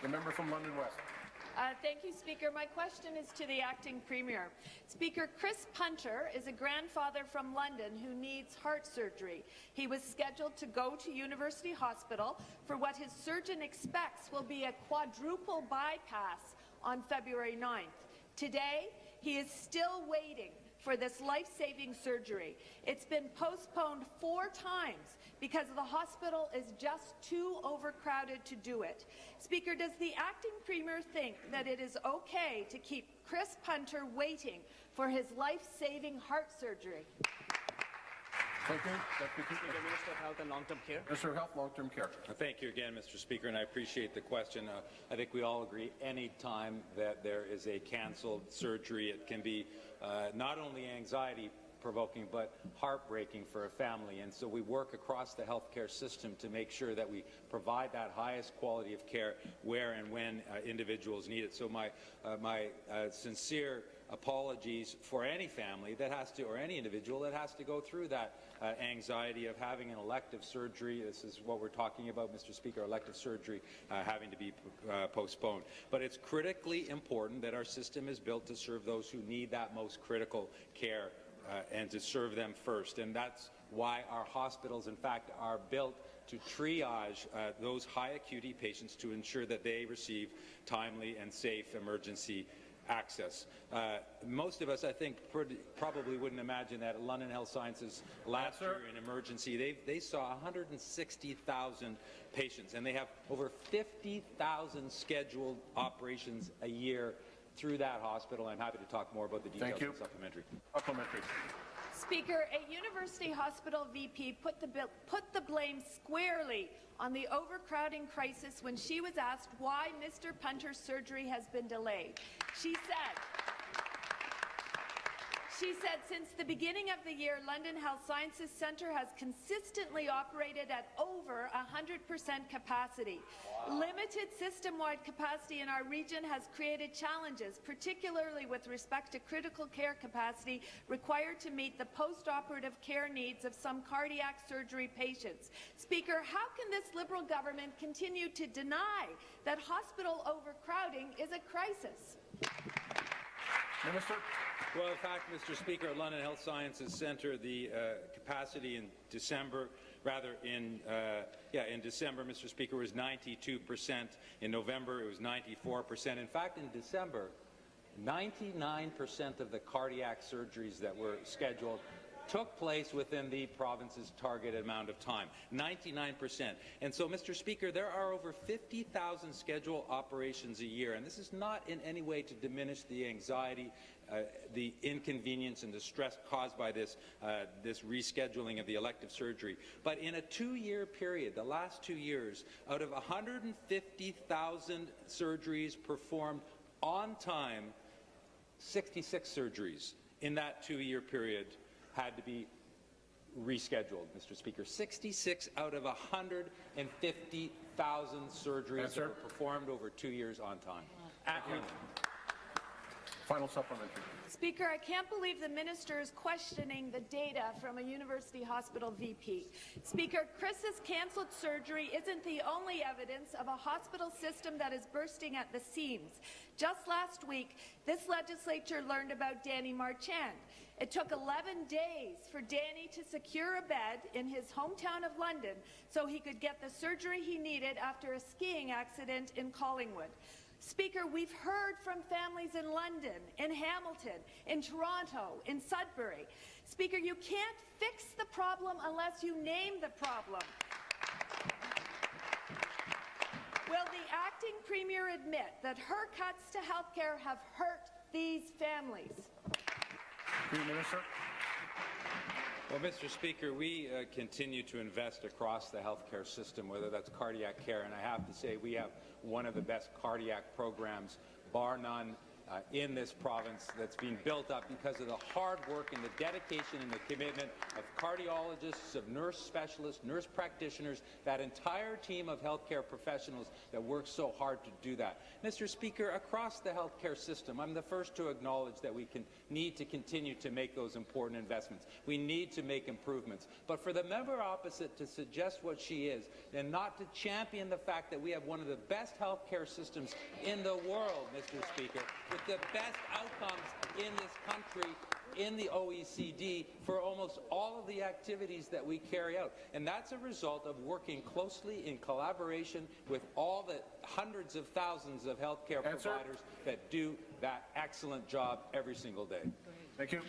The member from London West. Thank you, Speaker. My question is to the Acting Premier. Speaker, Chris Punter is a grandfather from London who needs heart surgery. He was scheduled to go to University Hospital for what his surgeon expects will be a quadruple bypass on February 9th. Today, he is still waiting for this life-saving surgery. It's been postponed 4 times because the hospital is just too overcrowded to do it. Speaker, does the Acting Premier think that it is okay to keep Chris Punter waiting for his life-saving heart surgery? Thank you. Deputy Speaker. Minister of Health and Long-Term Care. Minister of Health, Long-Term Care. Thank you again, Mr. Speaker, and I appreciate the question. I think we all agree any time that there is a cancelled surgery, it can be not only anxiety provoking but heartbreaking for a family, and so we work across the healthcare system to make sure that we provide that highest quality of care where and when individuals need it. So my sincere apologies for any family that has to, or any individual that has to go through that anxiety of having an elective surgery. This is what we're talking about, Mr. Speaker, elective surgery having to be postponed. But it's critically important that our system is built to serve those who need that most critical care and to serve them first. And that's why our hospitals, in fact, are built to triage those high acuity patients to ensure that they receive timely and safe emergency access. Most of us, I think, probably wouldn't imagine that London Health Sciences last year in emergency, they saw 160,000 patients, and they have over 50,000 scheduled operations a year through that hospital. I'm happy to talk more about the details in supplementary. Supplementary. Speaker, a university hospital VP put the blame squarely on the overcrowding crisis when she was asked why Mr. Punter's surgery has been delayed. She said, since the beginning of the year, London Health Sciences Centre has consistently operated at over 100% capacity. Wow. Limited system-wide capacity in our region has created challenges, particularly with respect to critical care capacity required to meet the post-operative care needs of some cardiac surgery patients. Speaker, how can this Liberal government continue to deny that hospital overcrowding is a crisis? Minister. Well, in fact, Mr. Speaker, at London Health Sciences Centre, the capacity in December, in December, Mr. Speaker, was 92%. In November, it was 94%. In fact, in December, 99% of the cardiac surgeries that were scheduled took place within the province's targeted amount of time, 99%. And so, Mr. Speaker, there are over 50,000 scheduled operations a year, and this is not in any way to diminish the anxiety, the inconvenience and the stress caused by this rescheduling of the elective surgery. But in a 2-year period, the last 2 years, out of 150,000 surgeries performed on time, 66 surgeries in that 2-year period had to be rescheduled, Mr. Speaker. 66 out of 150,000 surgeries were performed over 2 years on time. Final supplementary. Speaker, I can't believe the minister is questioning the data from a university hospital VP. Speaker, Chris's cancelled surgery isn't the only evidence of a hospital system that is bursting at the seams. Just last week, this legislature learned about Danny Marchand. It took 11 days for Danny to secure a bed in his hometown of London so he could get the surgery he needed after a skiing accident in Collingwood. Speaker, we've heard from families in London, in Hamilton, in Toronto, in Sudbury. Speaker, you can't fix the problem unless you name the problem. Will the Acting Premier admit that her cuts to health care have hurt these families? Minister. Well, Mr. Speaker, we continue to invest across the healthcare system, whether that's cardiac care, and I have to say we have one of the best cardiac programs, bar none, in this province that's being built up because of the hard work and the dedication and the commitment of cardiologists, of nurse specialists, nurse practitioners, that entire team of healthcare professionals that work so hard to do that. Mr. Speaker, across the healthcare system, I'm the first to acknowledge that we need to continue to make those important investments. We need to make improvements. But for the member opposite to suggest what she is and not to champion the fact that we have one of the best healthcare systems in the world, Mr. Speaker, with the best outcomes in this country, in the OECD, for almost all of the activities that we carry out. And that's a result of working closely in collaboration with all the hundreds of thousands of healthcare providers that do that excellent job every single day. Thank you.